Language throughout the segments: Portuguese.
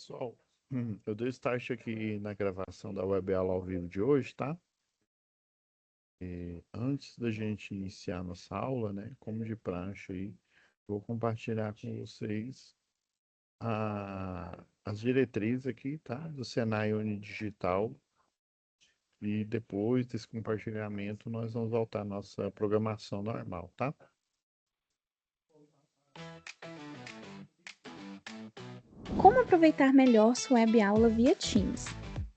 Pessoal, eu dei start aqui na gravação da web aula ao vivo de hoje, tá? Antes da gente iniciar nossa aula, né, como de praxe aí, vou compartilhar com vocês as diretrizes aqui, tá? Do Senai Unidigital. E depois desse compartilhamento, nós vamos voltar à nossa programação normal, tá? Como aproveitar melhor sua web aula via Teams?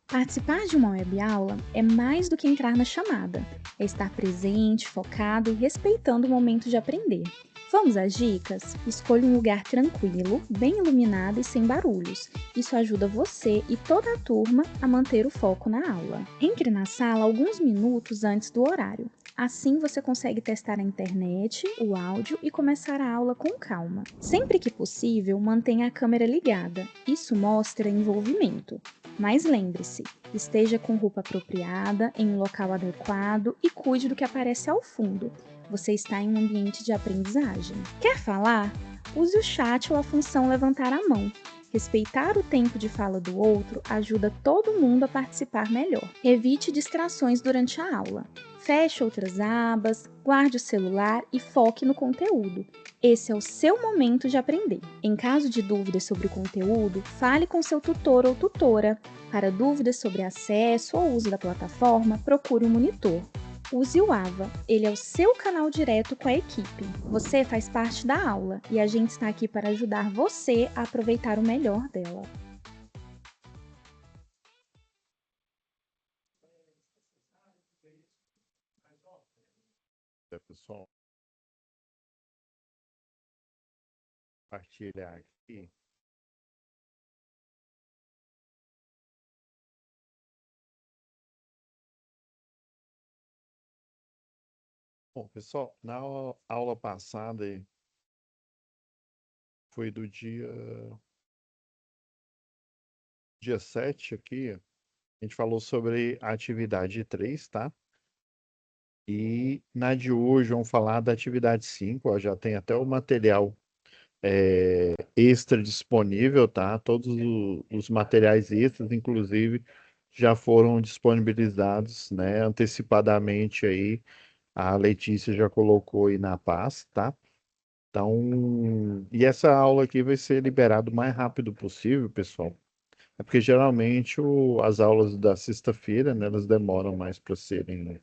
Participar de uma web aula é mais do que entrar na chamada, é estar presente, focado e respeitando o momento de aprender. Vamos às dicas? Escolha um lugar tranquilo, bem iluminado e sem barulhos. Isso ajuda você e toda a turma a manter o foco na aula. Entre na sala alguns minutos antes do horário. Assim você consegue testar a internet, o áudio e começar a aula com calma. Sempre que possível, mantenha a câmera ligada. Isso mostra envolvimento. Mas lembre-se, esteja com roupa apropriada, em um local adequado e cuide do que aparece ao fundo. Você está em um ambiente de aprendizagem. Quer falar? Use o chat ou a função levantar a mão. Respeitar o tempo de fala do outro ajuda todo mundo a participar melhor. Evite distrações durante a aula. Feche outras abas, guarde o celular e foque no conteúdo. Esse é o seu momento de aprender. Em caso de dúvidas sobre o conteúdo, fale com seu tutor ou tutora. Para dúvidas sobre acesso ou uso da plataforma, procure um monitor. Use o AVA, ele é o seu canal direto com a equipe. Você faz parte da aula e a gente está aqui para ajudar você a aproveitar o melhor dela. Pessoal, compartilhar aqui. Bom, pessoal, na aula passada foi do dia 7 aqui, a gente falou sobre a atividade 3, tá? E na de hoje vamos falar da atividade 5, ó, já tem até o material extra disponível, tá? Todos os materiais extras, inclusive, já foram disponibilizados, né, antecipadamente aí. A Letícia já colocou aí na pasta, tá? Então, e essa aula aqui vai ser liberada o mais rápido possível, pessoal. É porque geralmente as aulas da sexta-feira, né, elas demoram mais para serem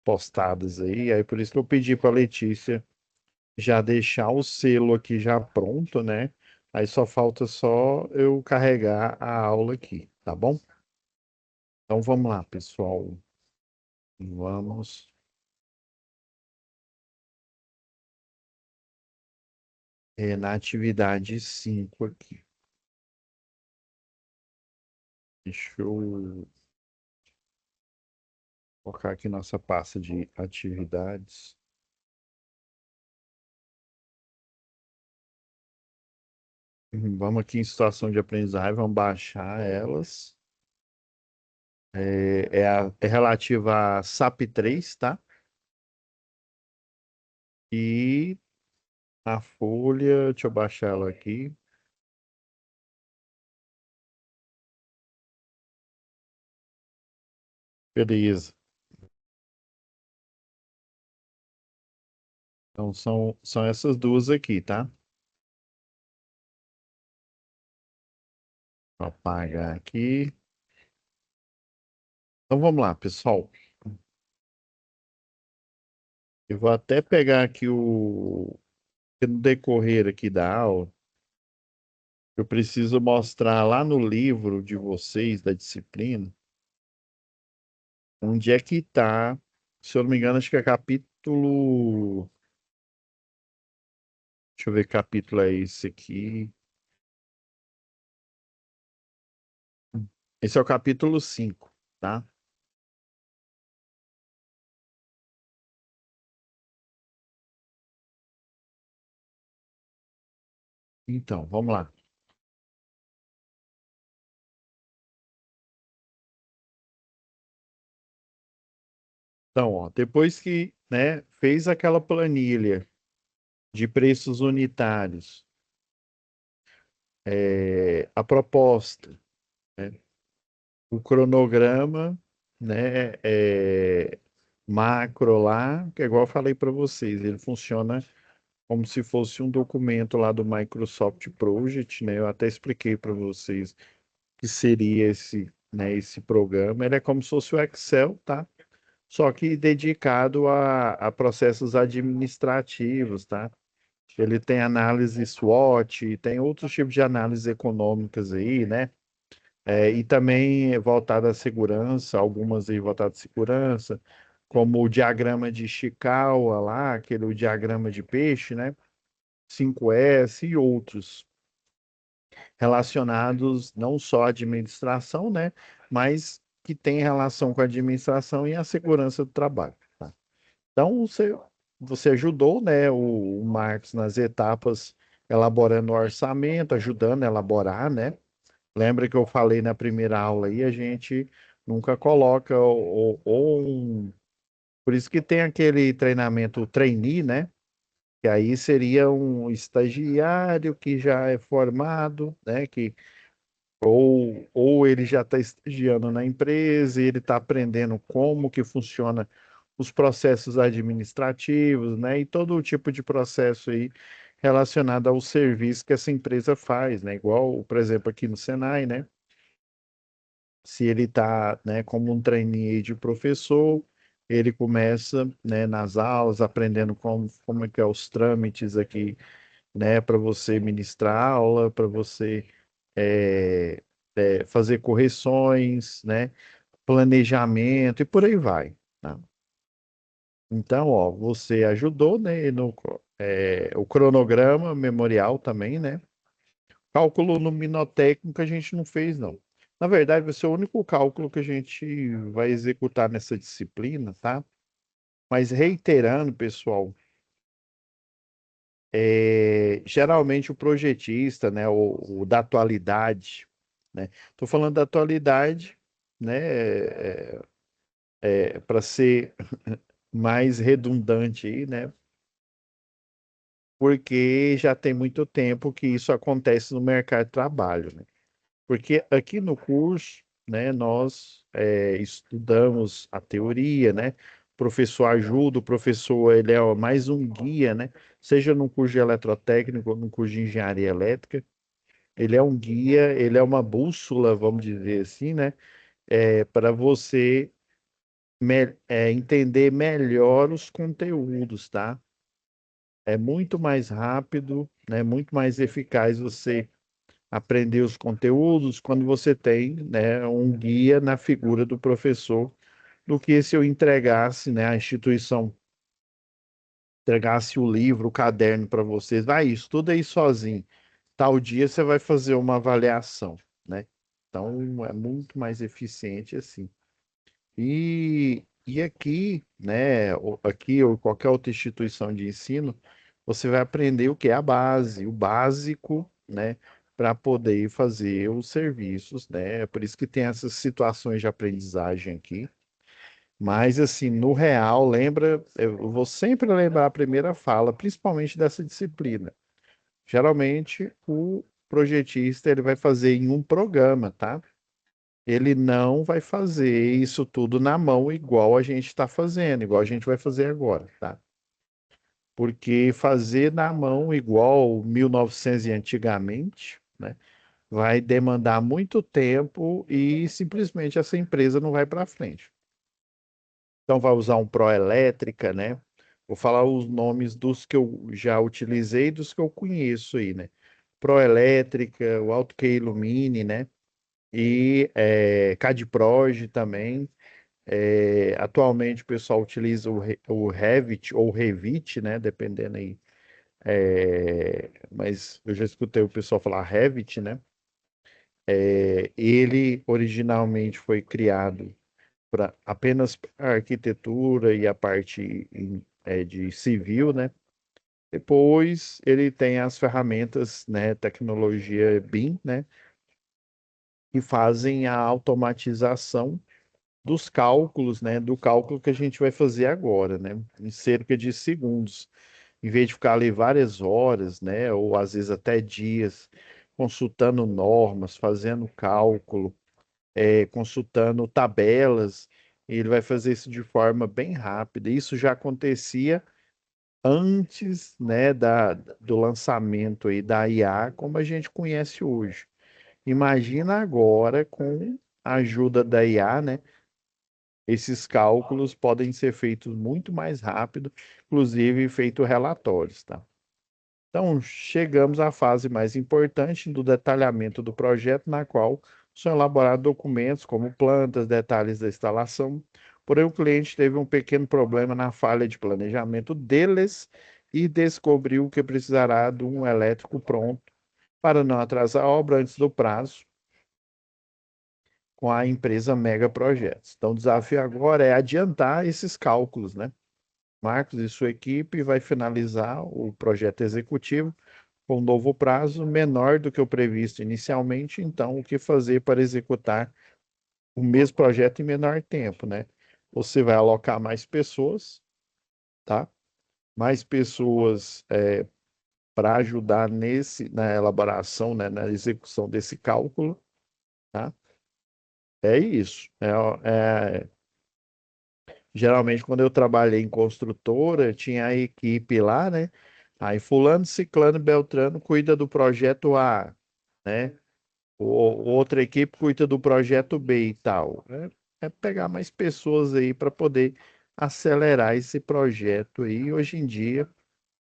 postadas aí. Por isso que eu pedi para a Letícia já deixar o selo aqui já pronto, né? Aí só falta eu carregar a aula aqui, tá bom? Então vamos lá, pessoal. Vamos. Na atividade 5 aqui. Deixa eu colocar aqui nossa pasta de atividades. Vamos aqui em situação de aprendizagem, vamos baixar elas. É relativa a SAP 3, tá? E a folha, deixa eu baixar ela aqui. Beleza. Então são essas duas aqui, tá? Vou apagar aqui. Então vamos lá, pessoal. Eu vou até pegar aqui no decorrer aqui da aula, eu preciso mostrar lá no livro de vocês, da disciplina, onde é que está, se eu não me engano, acho que é capítulo. Deixa eu ver que capítulo é esse aqui. Esse é o capítulo 5, tá? Então, vamos lá. Então, ó, depois que, né, fez aquela planilha de preços unitários, a proposta, né? O cronograma, né, macro lá, que é igual eu falei para vocês, ele funciona como se fosse um documento lá do Microsoft Project, né? Eu até expliquei para vocês que seria esse programa. Ele é como se fosse o Excel, tá? Só que dedicado a processos administrativos, tá? Ele tem análise SWOT, tem outros tipos de análises econômicas aí, né? E também é voltado à segurança, algumas aí voltadas à segurança, como o diagrama de Ishikawa lá, aquele diagrama de peixe, né? 5S e outros relacionados não só à administração, né? Mas que tem relação com a administração e a segurança do trabalho, tá? Então, você ajudou, né, o Marcos nas etapas, elaborando o orçamento, ajudando a elaborar, né? Lembra que eu falei na primeira aula aí, a gente nunca coloca Por isso que tem aquele treinamento trainee, né? Que aí seria um estagiário que já é formado, né? Ou ele já está estagiando na empresa e ele está aprendendo como que funciona os processos administrativos, né? E todo o tipo de processo aí relacionado ao serviço que essa empresa faz, né? Igual, por exemplo, aqui no Senai, né? Se ele está, né, como um trainee de professor, ele começa, né, nas aulas, aprendendo como é que é os trâmites aqui, né, para você ministrar aula, para você é, fazer correções, né, planejamento e por aí vai, tá? Então, ó, você ajudou, né, o cronograma memorial também, né? Cálculo luminotécnico a gente não fez, não. Na verdade, vai ser o único cálculo que a gente vai executar nessa disciplina, tá? Mas reiterando, pessoal, geralmente o projetista, né, o da atualidade, né? Estou falando da atualidade, né, para ser mais redundante aí, né? Porque já tem muito tempo que isso acontece no mercado de trabalho, né? Porque aqui no curso, né, nós estudamos a teoria, né? O professor ajuda, o professor ele é mais um guia, né? Seja no curso de eletrotécnico ou no curso de engenharia elétrica, ele é um guia, ele é uma bússola, vamos dizer assim, né? Para você entender melhor os conteúdos, tá? É muito mais rápido, né? Muito mais eficaz você aprender os conteúdos quando você tem, né, um guia na figura do professor, do que se eu entregasse, né, a instituição entregasse o livro, o caderno para vocês, vai, estuda aí sozinho. Tal dia você vai fazer uma avaliação, né? Então é muito mais eficiente assim. E aqui, né, aqui ou qualquer outra instituição de ensino, você vai aprender o que é a base, o básico, né, para poder fazer os serviços, né? Por isso que tem essas situações de aprendizagem aqui. Mas assim, no real, lembra, eu vou sempre lembrar a primeira fala, principalmente dessa disciplina. Geralmente, o projetista ele vai fazer em um programa, tá? Ele não vai fazer isso tudo na mão igual a gente está fazendo, igual a gente vai fazer agora, tá? Porque fazer na mão igual 1900 e antigamente, né, vai demandar muito tempo e simplesmente essa empresa não vai para frente. Então vai usar um Proelétrica, né? Vou falar os nomes dos que eu já utilizei e dos que eu conheço aí, né? Proelétrica, o Auto Illumine, né? E CADPROG também. Atualmente o pessoal utiliza o Revit ou Revit, né? Dependendo aí. Mas eu já escutei o pessoal falar Revit, né? Ele originalmente foi criado para apenas a arquitetura e a parte de civil, né? Depois ele tem as ferramentas, né? Tecnologia BIM, né? Que fazem a automatização dos cálculos, né? Do cálculo que a gente vai fazer agora, né? Em cerca de segundos. Em vez de ficar ali várias horas, né? Ou às vezes até dias, consultando normas, fazendo cálculo, consultando tabelas, e ele vai fazer isso de forma bem rápida. Isso já acontecia antes, né, do lançamento aí da IA, como a gente conhece hoje. Imagina agora com a ajuda da IA, né? Esses cálculos podem ser feitos muito mais rápido, inclusive feito relatórios, tá? Então, chegamos à fase mais importante do detalhamento do projeto, na qual são elaborados documentos como plantas, detalhes da instalação. Porém, o cliente teve um pequeno problema na falha de planejamento deles e descobriu que precisará de um elétrico pronto para não atrasar a obra antes do prazo com a empresa Mega Projetos. Então, o desafio agora é adiantar esses cálculos, né? Marcos e sua equipe vai finalizar o projeto executivo com um novo prazo menor do que o previsto inicialmente. Então, o que fazer para executar o mesmo projeto em menor tempo, né? Você vai alocar mais pessoas, tá? Mais pessoas para ajudar na elaboração, né, na execução desse cálculo, tá? É isso. Geralmente, quando eu trabalhei em construtora, tinha a equipe lá, né? Aí fulano, ciclano, beltrano cuida do projeto A, né? Outra equipe cuida do projeto B e tal. É pegar mais pessoas aí para poder acelerar esse projeto aí. Hoje em dia,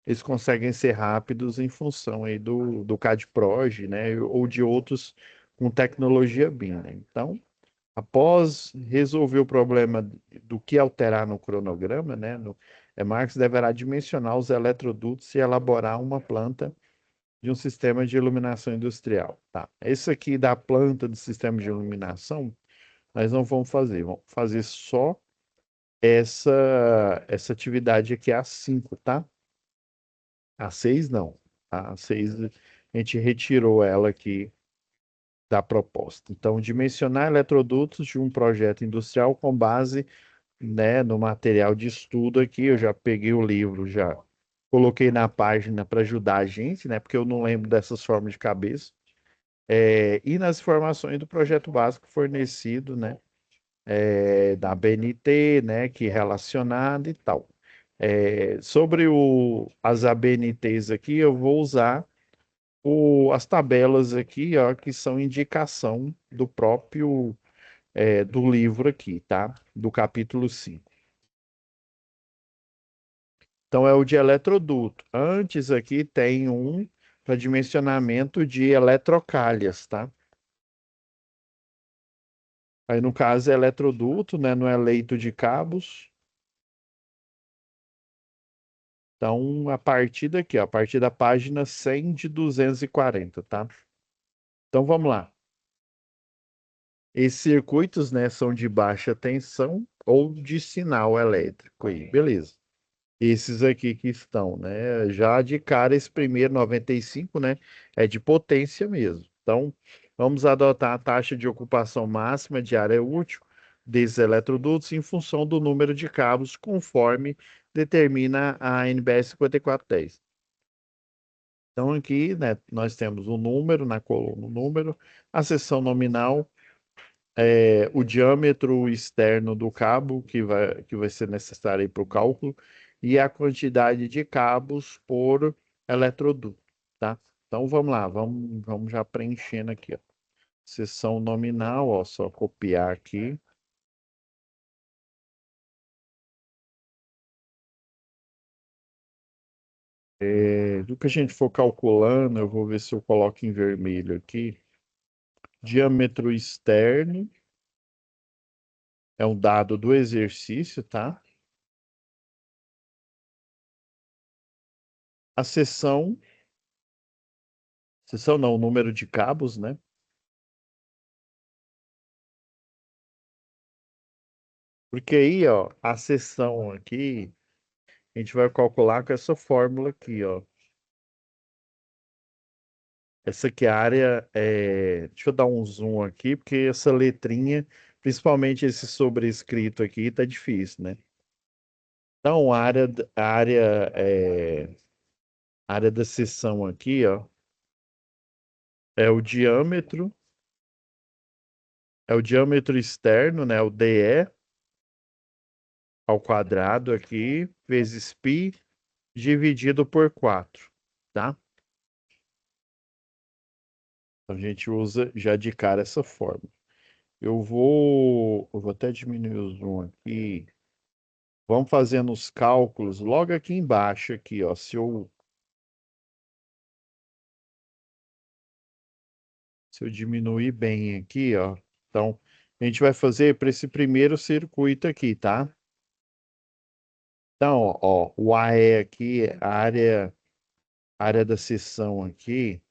eles conseguem ser rápidos em função aí do CAD-PROG, né? Ou de outros com tecnologia BIM, né? Então, após resolver o problema do que alterar no cronograma, né, Marx deverá dimensionar os eletrodutos e elaborar uma planta de um sistema de iluminação industrial. Tá. Esse aqui da planta do sistema de iluminação, nós não vamos fazer só essa atividade aqui a 5, tá? A 6 não. A 6 a gente retirou ela aqui da proposta. Então, dimensionar eletrodutos de um projeto industrial com base, né, no material de estudo aqui. Eu já peguei o livro, já coloquei na página para ajudar a gente, né, porque eu não lembro dessas formas de cabeça. E nas informações do projeto básico fornecido, né, da ABNT, né, que é relacionado e tal. Sobre as ABNTs aqui, eu vou usar as tabelas aqui, ó, que são indicação do próprio do livro aqui, tá? Do capítulo 5. Então, é o de eletroduto. Antes aqui tem um para dimensionamento de eletrocalhas, tá? Aí, no caso, é eletroduto, né? Não é leito de cabos. Então, a partir daqui, ó, a partir da página 100 de 240, tá? Então, vamos lá. Esses circuitos, né, são de baixa tensão ou de sinal elétrico aí, beleza. Esses aqui que estão, né? Já de cara, esse primeiro 95, né? É de potência mesmo. Então, vamos adotar a taxa de ocupação máxima de área útil desses eletrodutos em função do número de cabos, conforme determina a NBS 5410. Então, aqui, né, nós temos o número na coluna, o número, a seção nominal, o diâmetro externo do cabo que vai ser necessário para o cálculo e a quantidade de cabos por eletroduto, tá? Então vamos lá, vamos já preenchendo aqui, ó. Seção nominal, ó, só copiar aqui. Do que a gente for calculando, eu vou ver se eu coloco em vermelho aqui. Diâmetro externo é um dado do exercício, tá? A seção não, o número de cabos, né? Porque aí, ó, a seção aqui, a gente vai calcular com essa fórmula aqui, ó. Essa aqui é a área, deixa eu dar um zoom aqui, porque essa letrinha, principalmente esse sobrescrito aqui, tá difícil, né? Então, a área da seção aqui, ó, é o diâmetro, é o diâmetro externo, né? O DE ao quadrado aqui, vezes π, dividido por 4, tá? Então, a gente usa já de cara essa forma. Eu vou até diminuir o zoom aqui. Vamos fazendo os cálculos logo aqui embaixo, aqui, ó. Se eu diminuir bem aqui, ó. Então, a gente vai fazer para esse primeiro circuito aqui, tá? Então, ó, o AE aqui, a área da seção aqui,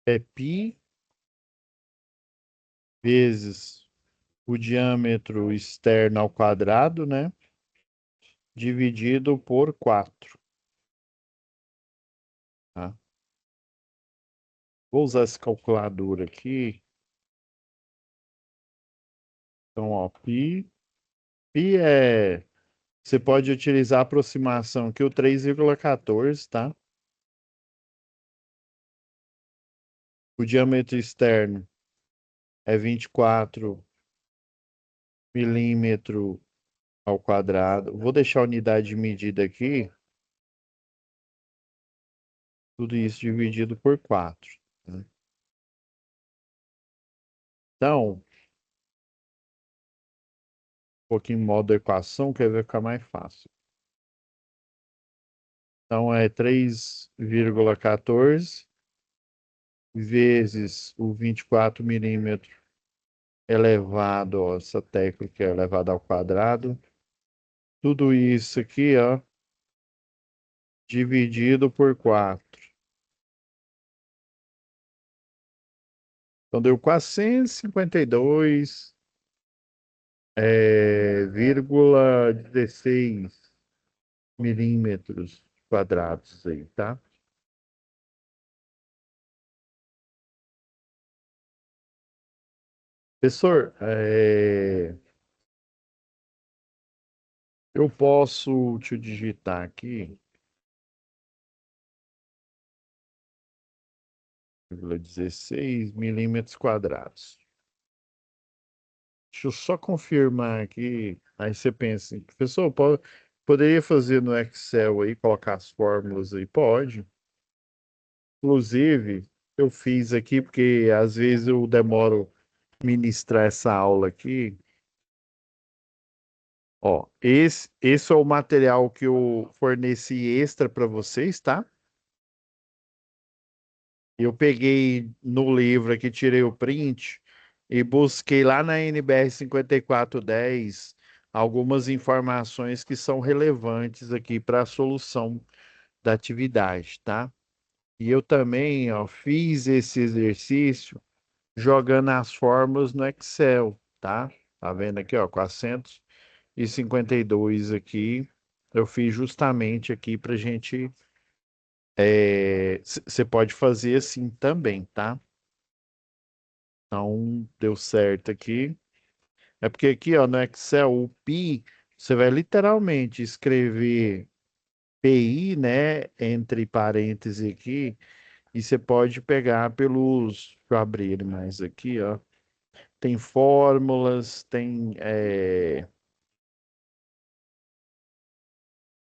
é π vezes o diâmetro externo ao quadrado, né? Dividido por 4, tá? Vou usar esse calculador aqui. Então, ó, π você pode utilizar a aproximação aqui, o 3,14, tá? O diâmetro externo é 24 milímetros ao quadrado. Vou deixar a unidade de medida aqui, tudo isso dividido por 4, né? Então, um pouquinho em modo equação, que aí vai ficar mais fácil. Então, é 3,14 vezes o 24 milímetros elevado, ó, essa técnica é elevado ao quadrado. Tudo isso aqui, ó, dividido por 4. Então deu 452, 0,16 milímetros quadrados aí, tá? Professor, eu posso te digitar aqui, 0,16 milímetros quadrados. Deixa eu só confirmar aqui. Aí você pensa, assim, professor, poderia fazer no Excel aí, colocar as fórmulas aí? Pode. Inclusive, eu fiz aqui porque às vezes eu demoro ministrar essa aula aqui. Ó, esse é o material que eu forneci extra para vocês, tá? Eu peguei no livro aqui, tirei o print e busquei lá na NBR 5410 algumas informações que são relevantes aqui para a solução da atividade, tá? E eu também, ó, fiz esse exercício jogando as fórmulas no Excel, tá? Tá vendo aqui, ó, 452 aqui. Eu fiz justamente aqui para gente. Você pode fazer assim também, tá? Então, deu certo aqui. É porque aqui, ó, no Excel, o pi, você vai literalmente escrever PI, né, entre parênteses aqui, e você pode pegar pelos. Deixa eu abrir ele mais aqui, ó. Tem fórmulas,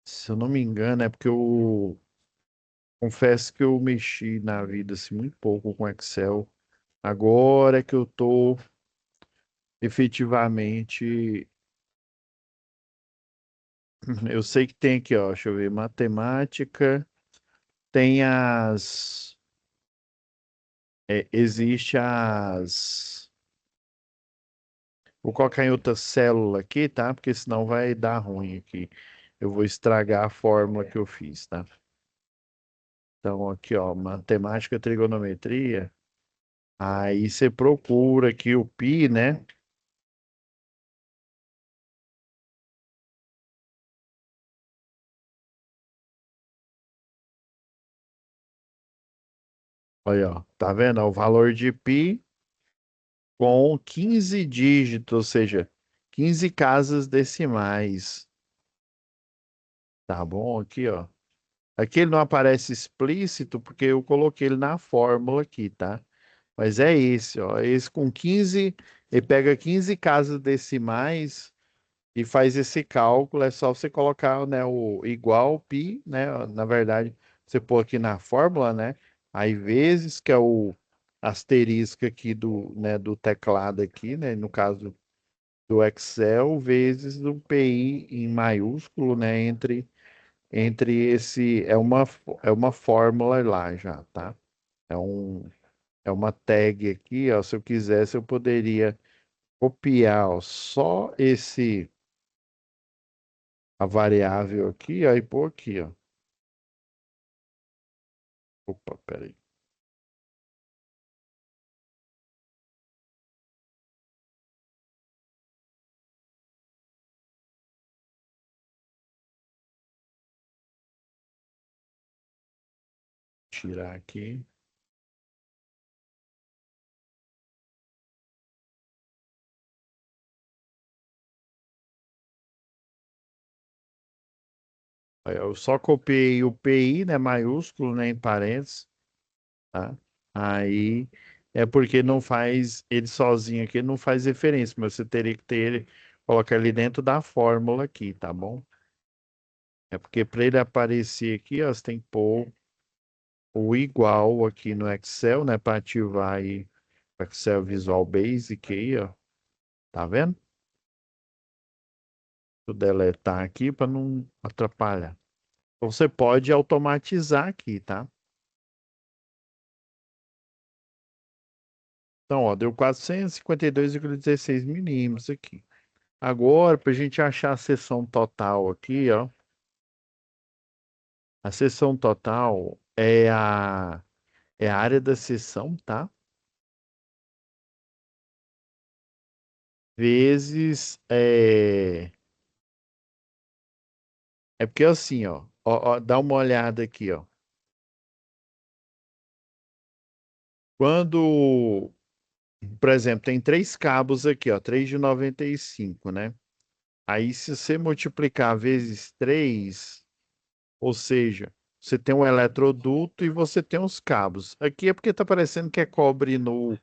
se eu não me engano, é porque eu confesso que eu mexi na vida assim, muito pouco com Excel. Agora é que eu tô efetivamente. Eu sei que tem aqui, ó. Deixa eu ver, matemática. Tem as. Existe as. Vou colocar em outra célula aqui, tá? Porque senão vai dar ruim aqui. Eu vou estragar a fórmula que eu fiz, tá? Então, aqui, ó, matemática, trigonometria. Aí você procura aqui o π, né? Olha, ó, tá vendo? O valor de π com 15 dígitos, ou seja, 15 casas decimais. Tá bom? Aqui, ó. Aqui ele não aparece explícito porque eu coloquei ele na fórmula aqui, tá? Mas é esse, ó. Esse com 15, ele pega 15 casas decimais e faz esse cálculo. É só você colocar, né, o igual π, né? Na verdade, você pôr aqui na fórmula, né? Aí vezes, que é o asterisco aqui do, né, do teclado aqui, né? No caso do Excel, vezes do PI em maiúsculo, né? Entre esse, é uma fórmula lá já, tá? É um, é uma tag aqui, ó. Se eu quisesse, eu poderia copiar, ó, só a variável aqui, aí pôr aqui, ó. Opa, peraí. Tirar aqui. Aí eu só copiei o PI, né, maiúsculo, né, em parênteses, tá? Aí é porque não faz, ele sozinho aqui não faz referência, mas você teria que ter ele, colocar ele dentro da fórmula aqui, tá bom? É porque para ele aparecer aqui, ó, você tem que pôr o igual aqui no Excel, né, para ativar aí o Excel Visual Basic aí, ó. Tá vendo? Vou deletar aqui para não atrapalhar. Você pode automatizar aqui, tá? Então, ó, deu 452,16 milímetros aqui. Agora, para a gente achar a seção total aqui, ó. A seção total é a área da seção, tá? Vezes é porque assim, ó, dá uma olhada aqui, ó. Quando, por exemplo, tem três cabos aqui, ó, 3 de 95, né? Aí, se você multiplicar vezes 3, ou seja, você tem um eletroduto e você tem os cabos. Aqui é porque está parecendo que é cobre no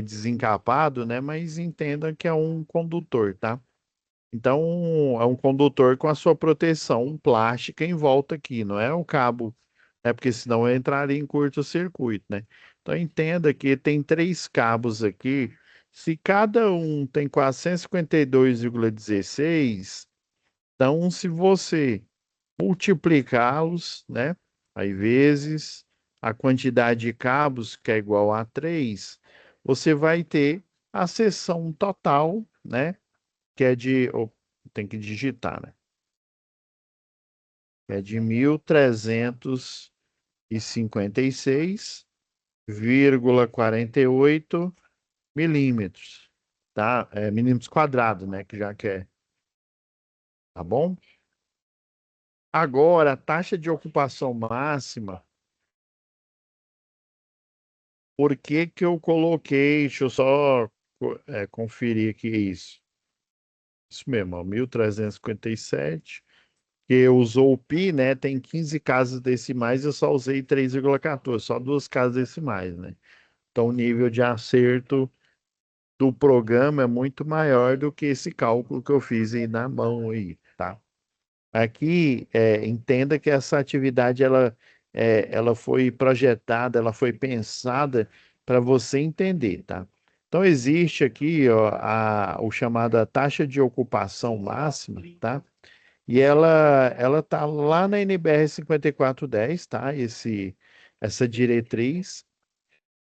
desencapado, né? Mas entenda que é um condutor, tá? Então, é um condutor com a sua proteção plástica em volta aqui, não é o cabo, né? Porque senão eu entraria em curto-circuito, né? Então, entenda que tem três cabos aqui. Se cada um tem 452,16, então, se você multiplicá-los, né? Aí vezes a quantidade de cabos, que é igual a 3, você vai ter a seção total, né? Que é de. Tem que digitar, né? Que é de 1.356,48 milímetros, tá? É, milímetros quadrados, né? Que já quer, tá bom? Agora, a taxa de ocupação máxima, por que que eu coloquei? Deixa eu só conferir aqui isso. Isso mesmo, ó, 1.357, que usou o pi, né? Tem 15 casas decimais, eu só usei 3,14, só duas casas decimais, né? Então, o nível de acerto do programa é muito maior do que esse cálculo que eu fiz aí na mão aí, tá? Aqui, entenda que essa atividade ela foi projetada, ela foi pensada para você entender, tá? Então, existe aqui, ó, o chamada taxa de ocupação máxima, tá? E ela tá lá na NBR 5410, tá? Essa diretriz.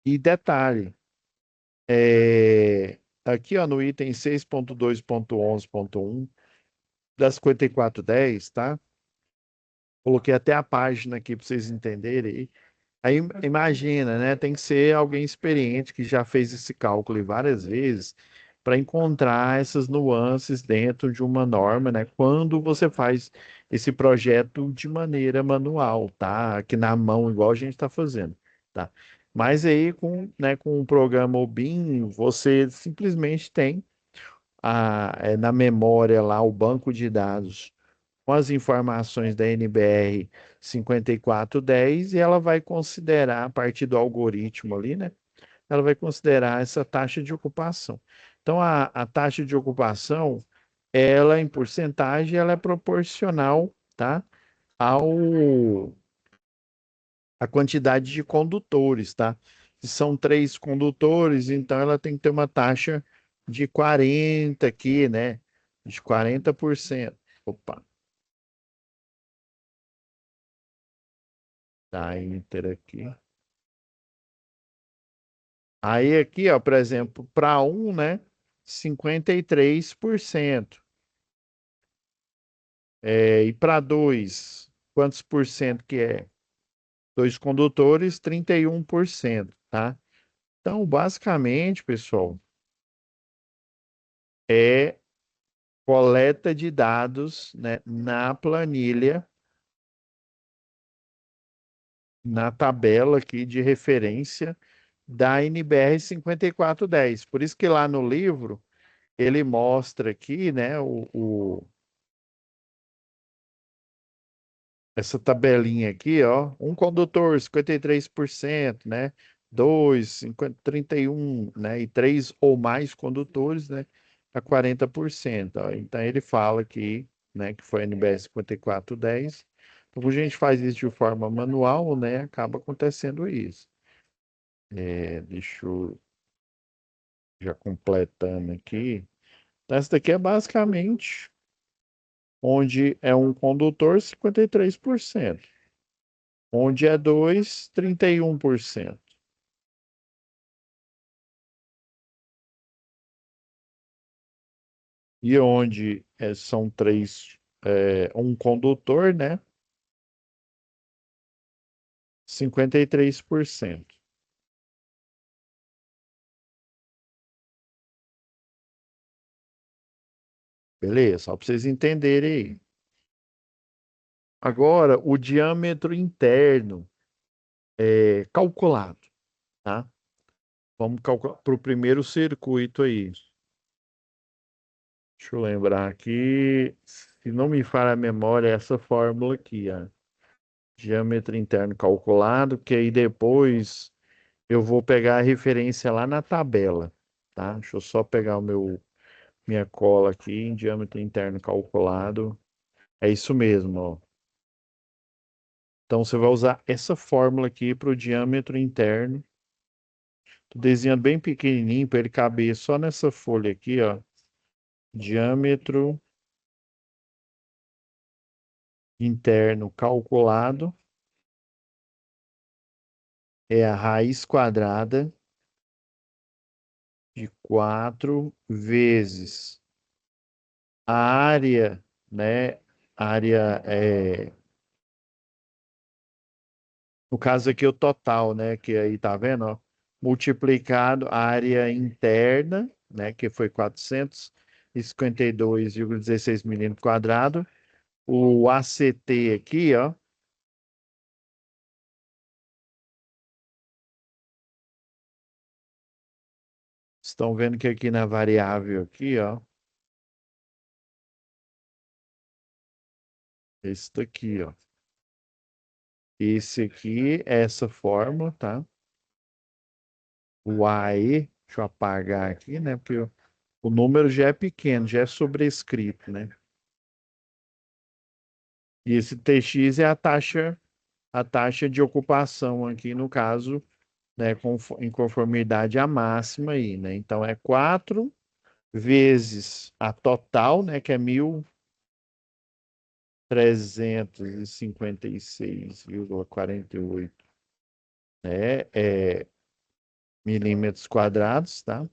E detalhe, aqui, ó, no item 6.2.11.1 da 5410, tá? Coloquei até a página aqui para vocês entenderem. Aí imagina, né? Tem que ser alguém experiente que já fez esse cálculo várias vezes para encontrar essas nuances dentro de uma norma, né? Quando você faz esse projeto de maneira manual, tá? Aqui na mão, igual a gente está fazendo. tá? Mas aí com o programa OBIM, você simplesmente tem na memória lá o banco de dados com as informações da NBR 5410 e ela vai considerar, a partir do algoritmo ali, né? Ela vai considerar essa taxa de ocupação. Então, a taxa de ocupação, ela em porcentagem, ela é proporcional, tá? Ao, a quantidade de condutores, tá? Se são 3 condutores, então ela tem que ter uma taxa de 40 aqui, né? De 40%. Opa, tá enter aqui. Aí aqui, ó, por exemplo, para um, né? 53%. E para dois, quantos por cento que é? 2 condutores, 31%, tá? Então, basicamente, pessoal, é coleta de dados, né, na planilha, na tabela aqui de referência da NBR 5410. Por isso que lá no livro ele mostra aqui, né, essa tabelinha aqui, ó, um condutor 53%, né? Dois, 50, 31, né? E três ou mais condutores, né? A 40%. Ó. Então ele fala aqui, né, que foi a NBS 5410. Então, quando a gente faz isso de forma manual, né, acaba acontecendo isso. Deixa eu já completando aqui. Então, essa daqui é basicamente onde é um condutor, 53%. Onde é dois, 31%. E onde são três, um condutor, né? 53%. Beleza, só para vocês entenderem aí. Agora, o diâmetro interno é calculado, tá? Vamos calcular para o primeiro circuito aí. Deixa eu lembrar aqui. Se não me falha a memória, é essa fórmula aqui, ó. Diâmetro interno calculado, que aí depois eu vou pegar a referência lá na tabela, tá? Deixa eu só pegar minha cola aqui em diâmetro interno calculado. É isso mesmo, ó. Então você vai usar essa fórmula aqui para o diâmetro interno. Tô desenhando bem pequenininho para ele caber só nessa folha aqui, ó. Diâmetro interno calculado é a raiz quadrada de 4 vezes a área, né? Área no caso aqui o total, né? Que aí tá vendo, ó, multiplicado a área interna, né? Que foi 452,16 milímetros quadrados. O ACT aqui, ó, estão vendo que aqui na variável aqui, ó, esse daqui, ó. Esse aqui é essa fórmula, tá? O AE, deixa eu apagar aqui, né? Porque o número já é pequeno, já é sobrescrito, né? E esse TX é a taxa de ocupação aqui, no caso, né, em conformidade à máxima aí, né? Então é 4 vezes a total, né, que é 1.356,48, né, milímetros quadrados, tá?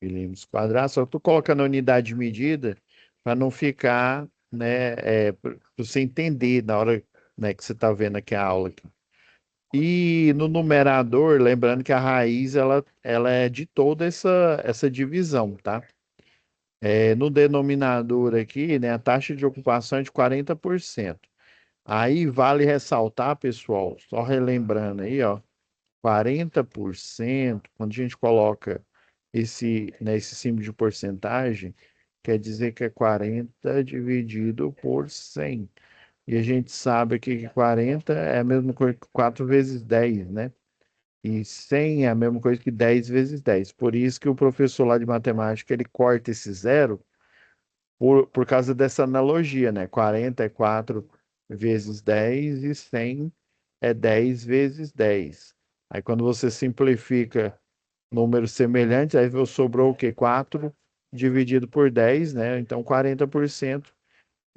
Milímetros quadrados. Só tô colocando a unidade de medida para não ficar, né, para você entender na hora, né, que você está vendo aqui a aula aqui. E no numerador, lembrando que a raiz ela é de toda essa divisão, tá? No denominador aqui, né, a taxa de ocupação é de 40%. Aí vale ressaltar, pessoal, só relembrando aí, ó, 40%, quando a gente coloca esse símbolo de porcentagem, quer dizer que é 40 dividido por 100. E a gente sabe aqui que 40 é a mesma coisa que 4 vezes 10, né? E 100 é a mesma coisa que 10 vezes 10. Por isso que o professor lá de matemática, ele corta esse zero por causa dessa analogia, né? 40 é 4 vezes 10 e 100 é 10 vezes 10. Aí quando você simplifica números semelhantes, aí sobrou o quê? 4 dividido por 10, né? Então 40%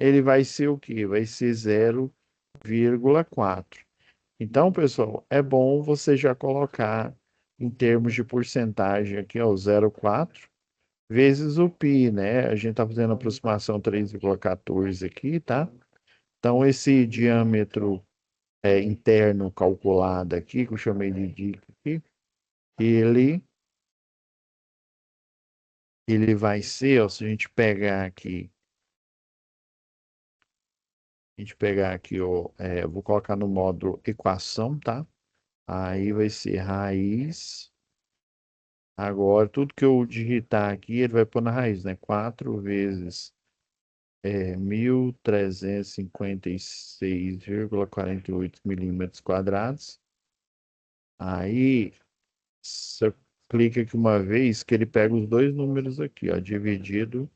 ele vai ser o quê? Vai ser 0,4. Então, pessoal, é bom você já colocar em termos de porcentagem aqui, ó, 0,4 vezes o π, né? A gente está fazendo a aproximação 3,14 aqui, tá? Então, esse diâmetro interno calculado aqui, que eu chamei de dica aqui, ele, ele vai ser, ó, se a gente pegar aqui, ó, eu vou colocar no módulo equação, tá? Aí vai ser raiz. Agora, tudo que eu digitar aqui, ele vai pôr na raiz, né? 4 vezes 1.356,48 milímetros quadrados. Aí, você clica aqui uma vez que ele pega os dois números aqui, ó, dividido,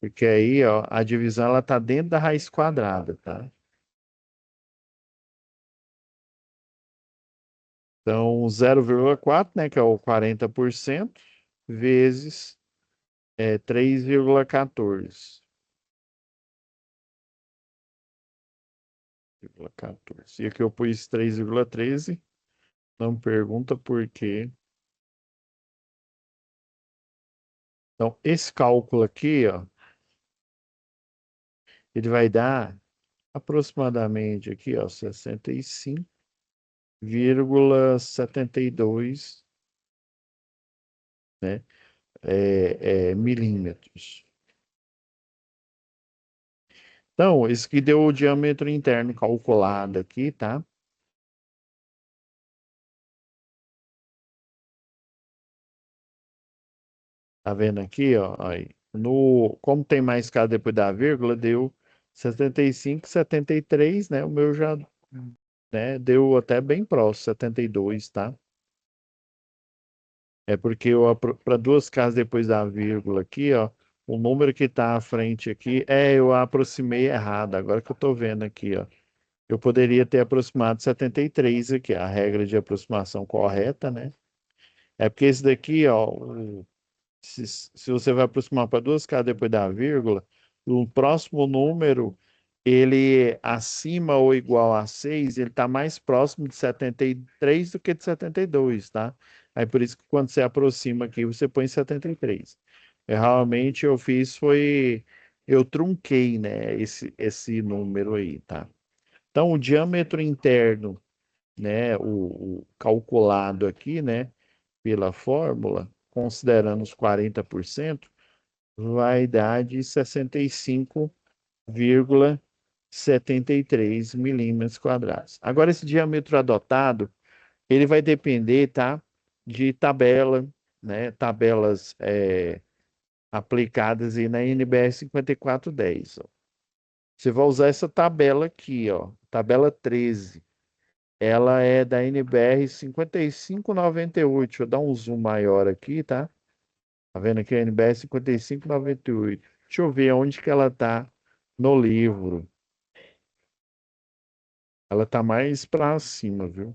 porque aí, ó, a divisão ela tá dentro da raiz quadrada, tá? Então, 0,4, né, que é o 40%, vezes 3,14. 14. E aqui eu pus 3,13. Não me pergunta por quê. Então, esse cálculo aqui, ó, ele vai dar aproximadamente aqui, ó, 65,72, né, milímetros. Então, esse aqui deu o diâmetro interno calculado aqui, tá? Tá vendo aqui, ó? Aí, como tem mais casa depois da vírgula, deu 75,73, né? O meu já, né, deu até bem próximo, 72, tá? É porque para duas casas depois da vírgula aqui, ó, o número que está à frente aqui, eu aproximei errado, agora que eu estou vendo aqui, ó. Eu poderia ter aproximado 73 aqui, a regra de aproximação correta, né? É porque esse daqui, ó, se você vai aproximar para duas casas depois da vírgula, o próximo número, ele acima ou igual a 6, ele está mais próximo de 73 do que de 72, tá? Aí por isso que quando você aproxima aqui, você põe 73. Realmente eu fiz foi, eu trunquei, né, esse número aí, tá? Então o diâmetro interno, né, o calculado aqui, né, pela fórmula, considerando os 40%, vai dar de 65,73 milímetros quadrados. Agora, esse diâmetro adotado, ele vai depender, tá, de tabela, né, tabelas aplicadas aí na NBR 5410. Ó. Você vai usar essa tabela aqui, ó, tabela 13. Ela é da NBR 5598. Deixa eu dar um zoom maior aqui, tá? Tá vendo aqui a NBR 5598. Deixa eu ver onde que ela tá no livro. Ela tá mais para cima, viu?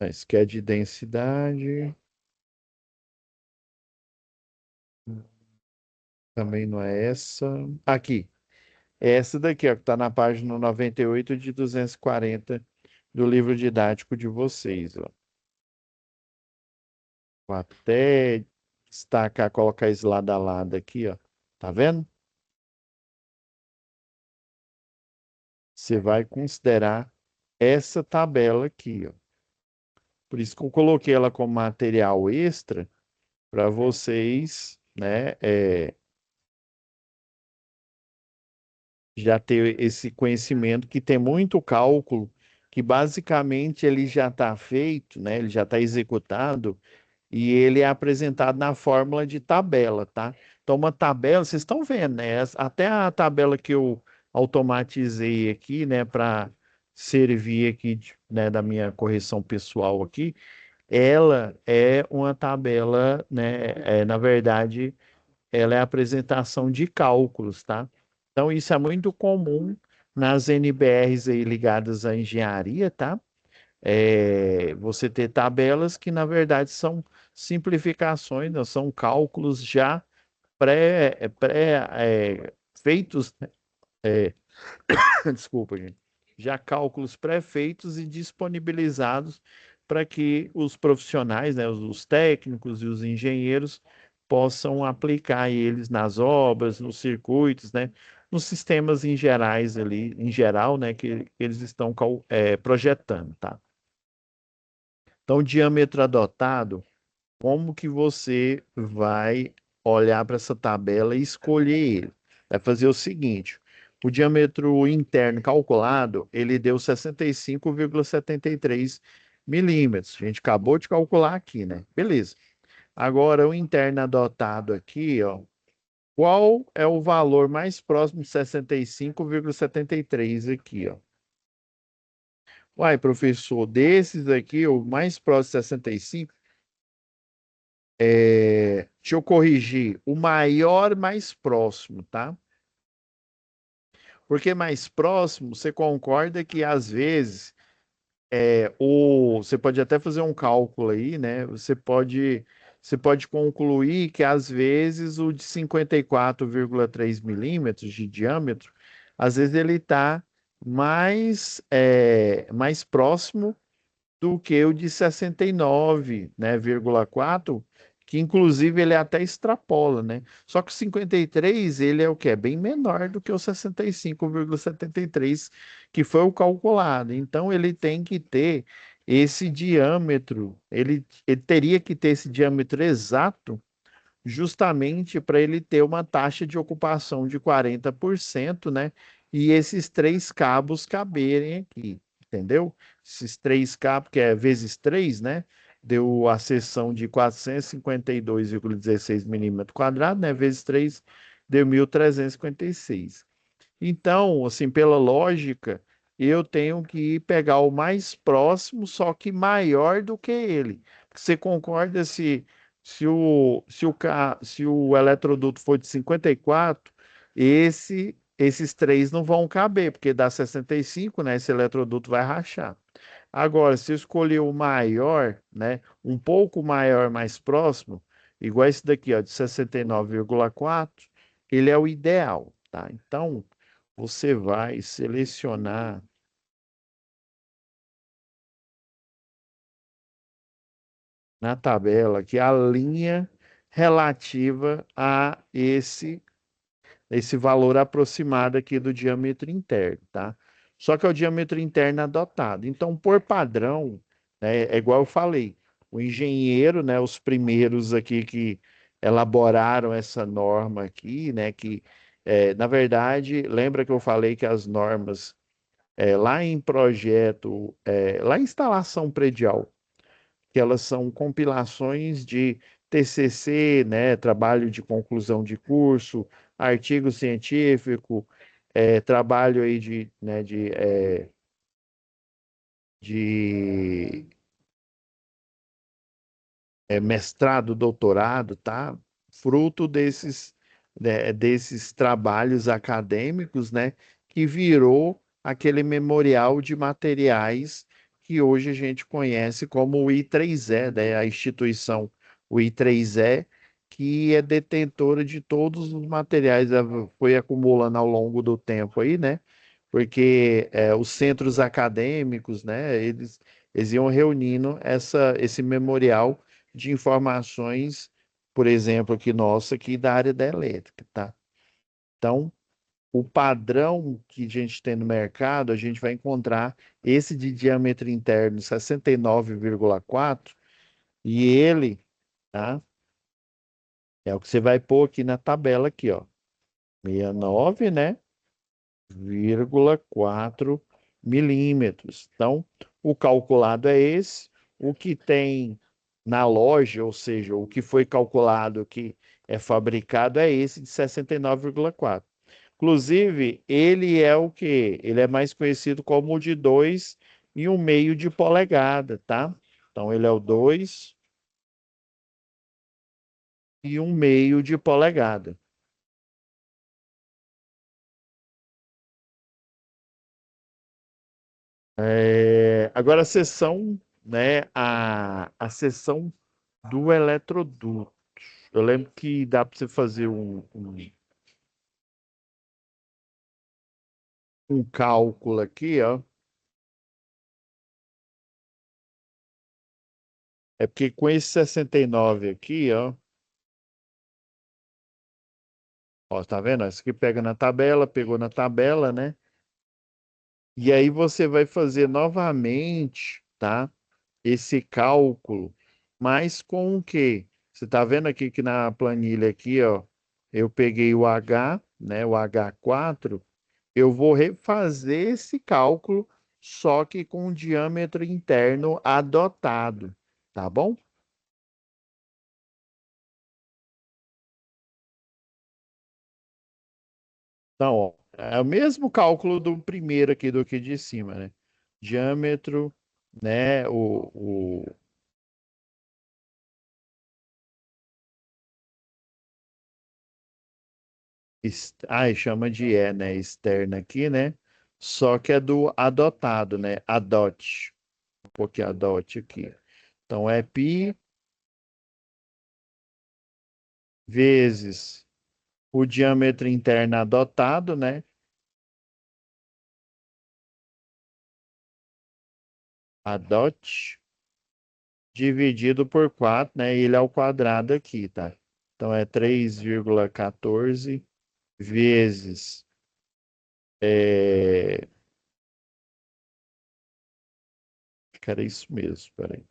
Isso aqui é de densidade. Também não é essa. Aqui. É essa daqui, ó, que tá na página 98 de 240 do livro didático de vocês, ó. Vou até destacar, colocar isso lado a lado aqui, ó. Tá vendo? Você vai considerar essa tabela aqui, ó. Por isso que eu coloquei ela como material extra para vocês, né, já ter esse conhecimento que tem muito cálculo, que basicamente ele já está feito, né? Ele já está executado e ele é apresentado na fórmula de tabela, tá? Então, uma tabela, vocês estão vendo, né? Até a tabela que eu automatizei aqui, né, para servir aqui, né, da minha correção pessoal aqui, ela é uma tabela, né? Na verdade, ela é a apresentação de cálculos, tá? Então, isso é muito comum nas NBRs aí ligadas à engenharia, tá? Você ter tabelas que, na verdade, são simplificações, não são cálculos já feitos, desculpa, gente, já cálculos pré-feitos e disponibilizados para que os profissionais, né, os técnicos e os engenheiros possam aplicar eles nas obras, nos circuitos, né, nos sistemas em gerais ali, em geral, né, que eles estão projetando, tá? Então, o diâmetro adotado, como que você vai olhar para essa tabela e escolher ele? Vai fazer o seguinte: o diâmetro interno calculado, ele deu 65,73 milímetros. A gente acabou de calcular aqui, né? Beleza. Agora, o interno adotado aqui, ó, qual é o valor mais próximo de 65,73 aqui, ó? Uai, professor, desses aqui, o mais próximo de 65. Deixa eu corrigir, o maior mais próximo, tá? Porque mais próximo, você concorda que às vezes você pode até fazer um cálculo aí, né? Você pode concluir que às vezes o de 54,3 milímetros de diâmetro, às vezes ele está mais próximo do que o de 69, né, 4, que inclusive ele até extrapola, né? Só que o 53, ele é o que é bem menor do que o 65,73, que foi o calculado. Então ele tem que ter esse diâmetro, ele teria que ter esse diâmetro exato justamente para ele ter uma taxa de ocupação de 40%, né? E esses três cabos caberem aqui, entendeu? Esses três cabos, que é vezes 3, né? Deu a seção de 452,16 milímetros quadrados, né? Vezes 3 deu 1.356. Então, assim, pela lógica, eu tenho que pegar o mais próximo, só que maior do que ele. Você concorda se o eletroduto for de 54, esses três não vão caber, porque dá 65, né? Esse eletroduto vai rachar. Agora, se eu escolher o maior, né? Um pouco maior, mais próximo, igual esse daqui, ó, de 69,4, ele é o ideal, tá? Então, você vai selecionar na tabela que a linha relativa a esse valor aproximado aqui do diâmetro interno, tá? Só que é o diâmetro interno adotado. Então, por padrão, né, é igual eu falei, o engenheiro, né, os primeiros aqui que elaboraram essa norma aqui, né, que na verdade, lembra que eu falei que as normas lá em projeto, lá em instalação predial, que elas são compilações de TCC, né, trabalho de conclusão de curso, artigo científico, trabalho aí de mestrado, doutorado, tá? Fruto desses trabalhos acadêmicos, né? Que virou aquele memorial de materiais que hoje a gente conhece como o I3E, né? A instituição, o I3E, que é detentora de todos os materiais, foi acumulando ao longo do tempo aí, né? Porque os centros acadêmicos, né? Eles iam reunindo esse memorial de informações, por exemplo, aqui nossa, aqui da área da elétrica, tá? Então, o padrão que a gente tem no mercado, a gente vai encontrar esse de diâmetro interno 69,4 e ele, tá? É o que você vai pôr aqui na tabela aqui, ó. 69, né? 0,4 milímetros. Então, o calculado é esse. O que tem na loja, ou seja, o que foi calculado que é fabricado é esse de 69,4. Inclusive, ele é o quê? Ele é mais conhecido como o de 2,5 de polegada, tá? Então, ele é o 2,5 de polegada. Agora a seção, né, a seção do eletroduto. Eu lembro que dá para você fazer um cálculo aqui, ó. É porque com esse 69 aqui, ó, tá vendo? Isso aqui pega na tabela, pegou na tabela, né? E aí você vai fazer novamente, tá? Esse cálculo, mas com o quê? Você tá vendo aqui que na planilha aqui, ó, eu peguei o H, né, o H4, eu vou refazer esse cálculo, só que com o diâmetro interno adotado, tá bom? Então, ó, é o mesmo cálculo do primeiro aqui do que de cima, né? Diâmetro, né? Chama de E, né? Externa aqui, né? Só que é do adotado, né? Adote. Um pouquinho adote aqui. Então, é π vezes o diâmetro interno adotado, né? Adote dividido por 4, né? Ele é ao quadrado aqui, tá? Então, é 3,14 vezes. É... Cara, é isso mesmo, peraí.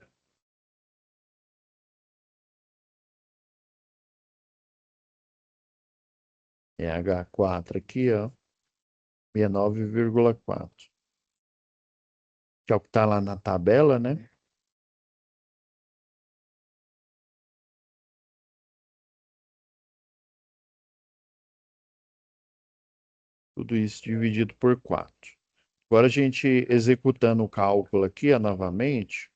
É H4 aqui, ó. 69,4. Que é o que tá lá na tabela, né? Tudo isso dividido por 4. Agora a gente executando o cálculo aqui, ó, novamente,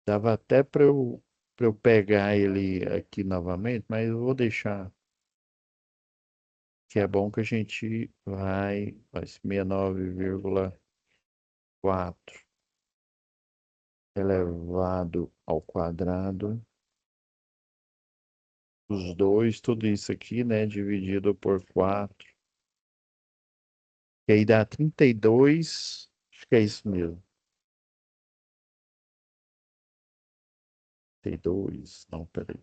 dava até para eu pegar ele aqui novamente, mas eu vou deixar que é bom que a gente vai 69,4 elevado ao quadrado, os dois, tudo isso aqui, né, dividido por 4, que aí dá 32, acho que é isso mesmo, 32, não, peraí.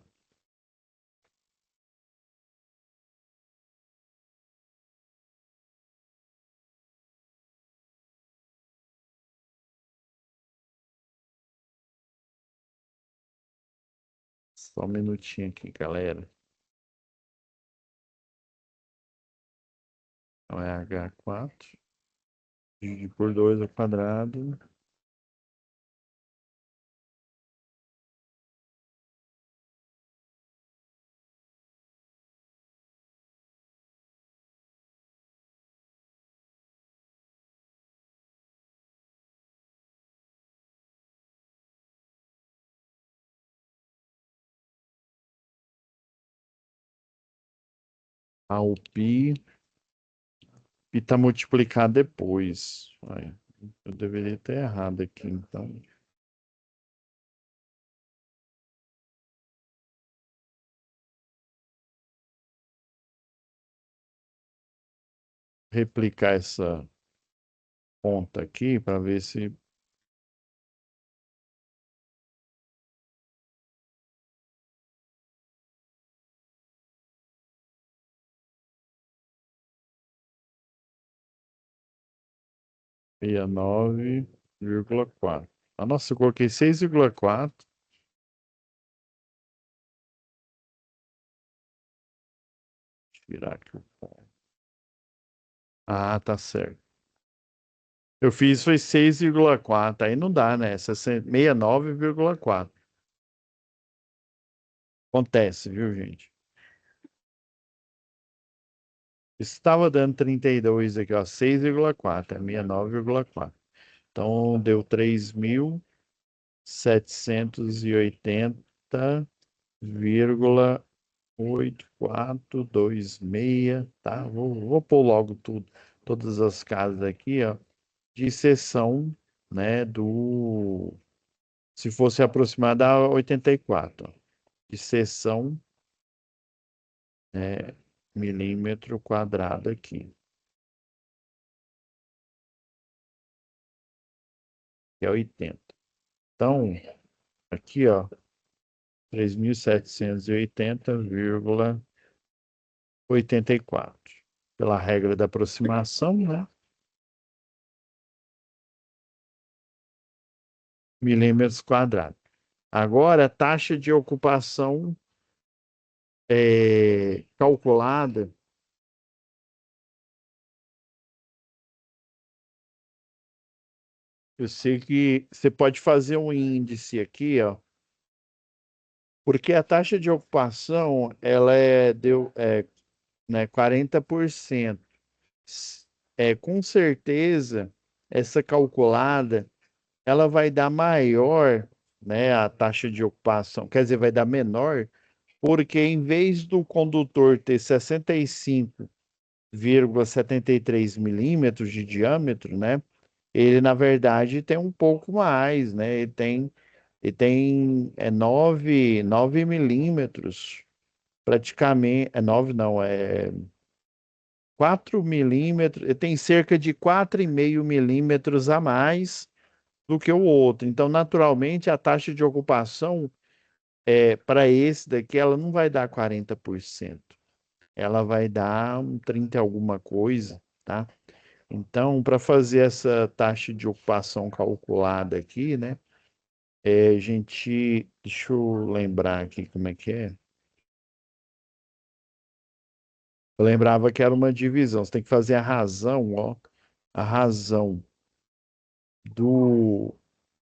Só um minutinho aqui, galera. Então é H4, dividido por 2 ao quadrado, ao pi tá multiplicado depois. Ai, eu deveria ter errado aqui, então. Replicar essa conta aqui para ver se 69,4. Ah, nossa, eu coloquei 6,4. virar aqui. Ah, tá certo. Eu fiz foi 6,4. Aí não dá, né? 69,4. Acontece, viu, gente? Estava dando 32 aqui, ó. 6,4. É 69,4. Então deu 3.780,8426, tá? Vou pôr logo tudo, todas as casas aqui, ó, de seção, né, se fosse aproximar dá 84, ó, de seção, né, milímetro quadrado aqui, que é 80. Então, aqui, ó, 3.780,84. Pela regra da aproximação, né? Milímetros quadrados. Agora, a taxa de ocupação calculada, eu sei que você pode fazer um índice aqui, ó, porque a taxa de ocupação, ela né, 40%. Com certeza, essa calculada, ela vai dar maior, né, a taxa de ocupação, quer dizer, vai dar menor, porque em vez do condutor ter 65,73 milímetros de diâmetro, né? Ele, na verdade, tem um pouco mais, né? Ele tem 9 milímetros, praticamente, 9 não, 4 milímetros, ele tem cerca de 4,5 milímetros a mais do que o outro. Então, naturalmente, a taxa de ocupação para esse daqui, ela não vai dar 40%. Ela vai dar um 30 e alguma coisa, tá? Então, para fazer essa taxa de ocupação calculada aqui, né? Deixa eu lembrar aqui como é que é. Eu lembrava que era uma divisão. Você tem que fazer a razão, ó, a razão do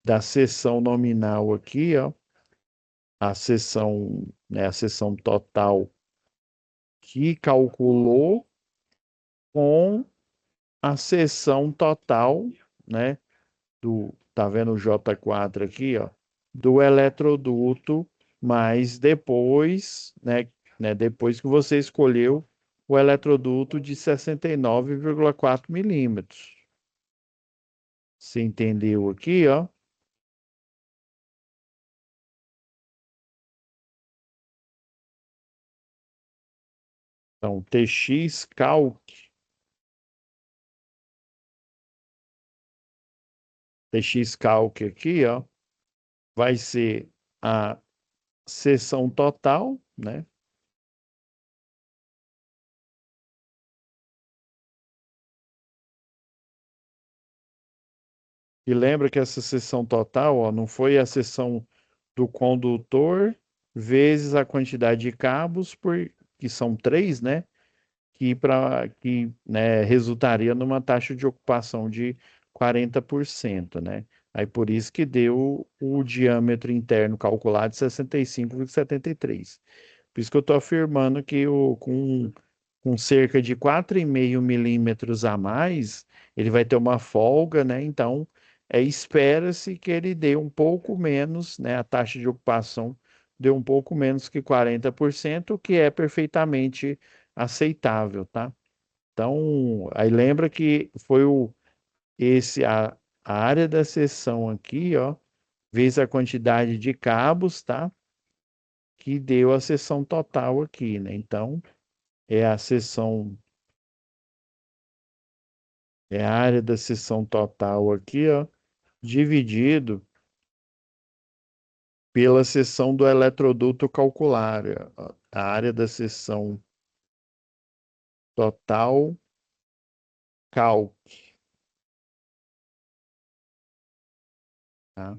da seção nominal aqui, ó, a seção, né, a seção total que calculou com a seção total, né, tá vendo o J4 aqui, ó, do eletroduto, mas depois que você escolheu o eletroduto de 69,4 milímetros. Você entendeu aqui, ó? Então, TX Calc aqui, ó, vai ser a seção total, né? E lembra que essa seção total, ó, não foi a seção do condutor vezes a quantidade de cabos, que são 3, né? Que né, resultaria numa taxa de ocupação de 40%, né? Aí por isso que deu o diâmetro interno calculado de 65,73. Por isso que eu estou afirmando que com cerca de 4,5 milímetros a mais, ele vai ter uma folga, né? Então, espera-se que ele dê um pouco menos, né? A taxa de ocupação dê um pouco menos que 40%, o que é perfeitamente aceitável, tá? Então, aí lembra que foi a área da seção aqui, ó, vezes a quantidade de cabos, tá? Que deu a seção total aqui, né? Então, é a seção, é a área da seção total aqui, ó, dividido pela seção do eletroduto calcular, ó, a área da seção total cal, tá?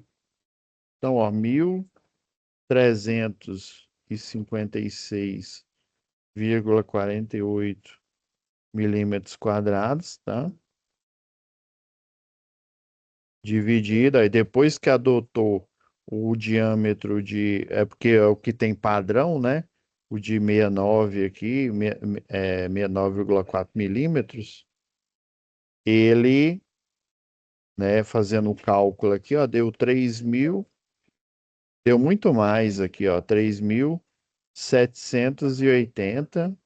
Então, ó, 1.356 0,48 milímetros quadrados, tá? Dividido, aí depois que adotou o diâmetro de, é porque é o que tem padrão, né? O de 69 aqui, 69,4 milímetros, ele, né, fazendo o cálculo aqui, ó, deu 3.000, deu muito mais aqui, ó, 3.780,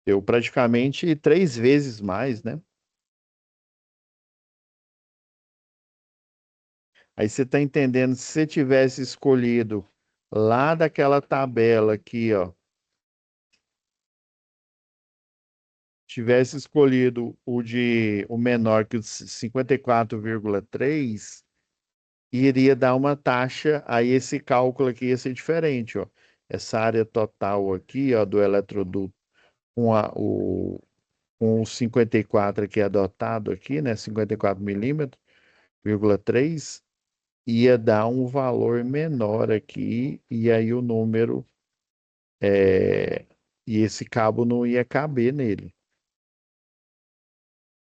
deu praticamente 3 vezes mais, né? Aí você está entendendo, se você tivesse escolhido lá daquela tabela aqui, ó, tivesse escolhido o menor que o 54,3, iria dar uma taxa, aí esse cálculo aqui ia ser diferente, ó. Essa área total aqui, ó, do eletroduto com o 54 aqui adotado aqui, né, 54 milímetros, 3, ia dar um valor menor aqui, e aí o número, é, e esse cabo não ia caber nele.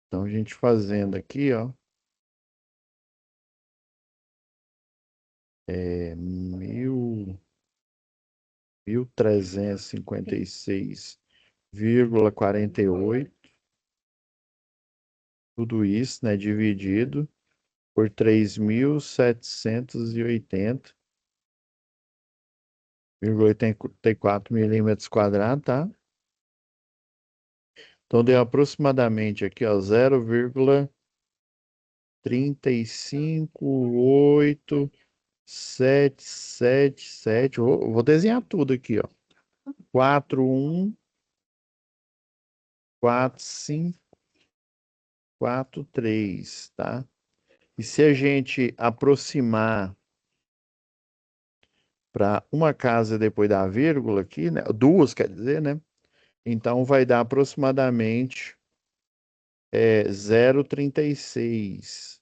Então, a gente fazendo aqui, ó, 1.356,48, tudo isso, né, dividido por 3.780,84 milímetros quadrados, tá? Então, deu aproximadamente aqui, ó, 0,3587777. Vou desenhar tudo aqui, ó. 414543, tá? E se a gente aproximar para uma casa depois da vírgula aqui, né? Duas, quer dizer, né? Então vai dar aproximadamente 0,36.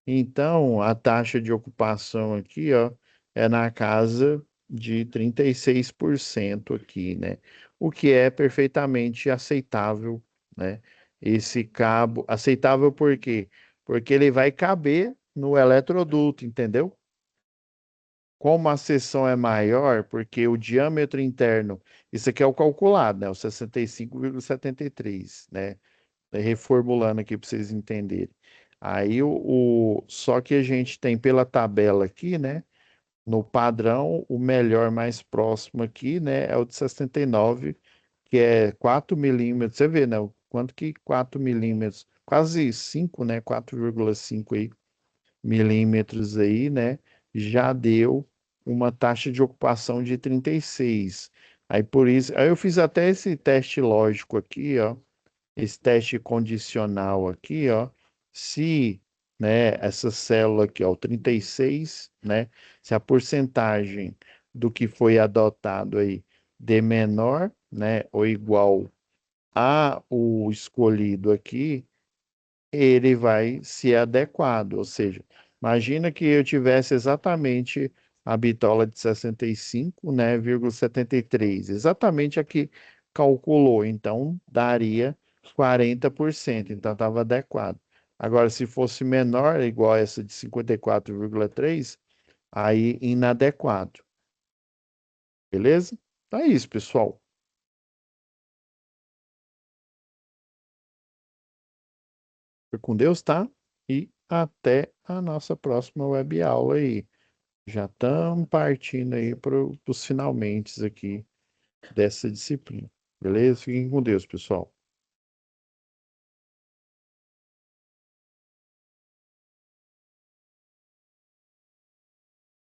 Então a taxa de ocupação aqui, ó, é na casa de 36% aqui, né? O que é perfeitamente aceitável, né? Esse cabo, aceitável por quê? Porque ele vai caber no eletroduto, entendeu? Como a seção é maior, porque o diâmetro interno, isso aqui é o calculado, né? O 65,73, né? Reformulando aqui para vocês entenderem. Aí só que a gente tem pela tabela aqui, né? No padrão, o melhor mais próximo aqui, né? É o de 69, que é 4 milímetros. Você vê, né? O quanto que 4 milímetros, quase 5, né? 4,5 aí milímetros aí, né? Já deu uma taxa de ocupação de 36. Aí por isso, aí eu fiz até esse teste lógico aqui, ó, esse teste condicional aqui, ó, se, né, essa célula aqui, ó, o 36, né, se a porcentagem do que foi adotado aí de menor, né, ou igual a o escolhido aqui, ele vai ser adequado. Ou seja, imagina que eu tivesse exatamente a bitola de 65, né, 73, exatamente a que calculou, então daria 40%, então estava adequado. Agora, se fosse menor, igual essa de 54,3, aí inadequado, beleza? Então é isso, pessoal. Fica com Deus, tá? E até a nossa próxima web aula aí. Já estamos partindo aí para os finalmente aqui dessa disciplina. Beleza? Fiquem com Deus, pessoal.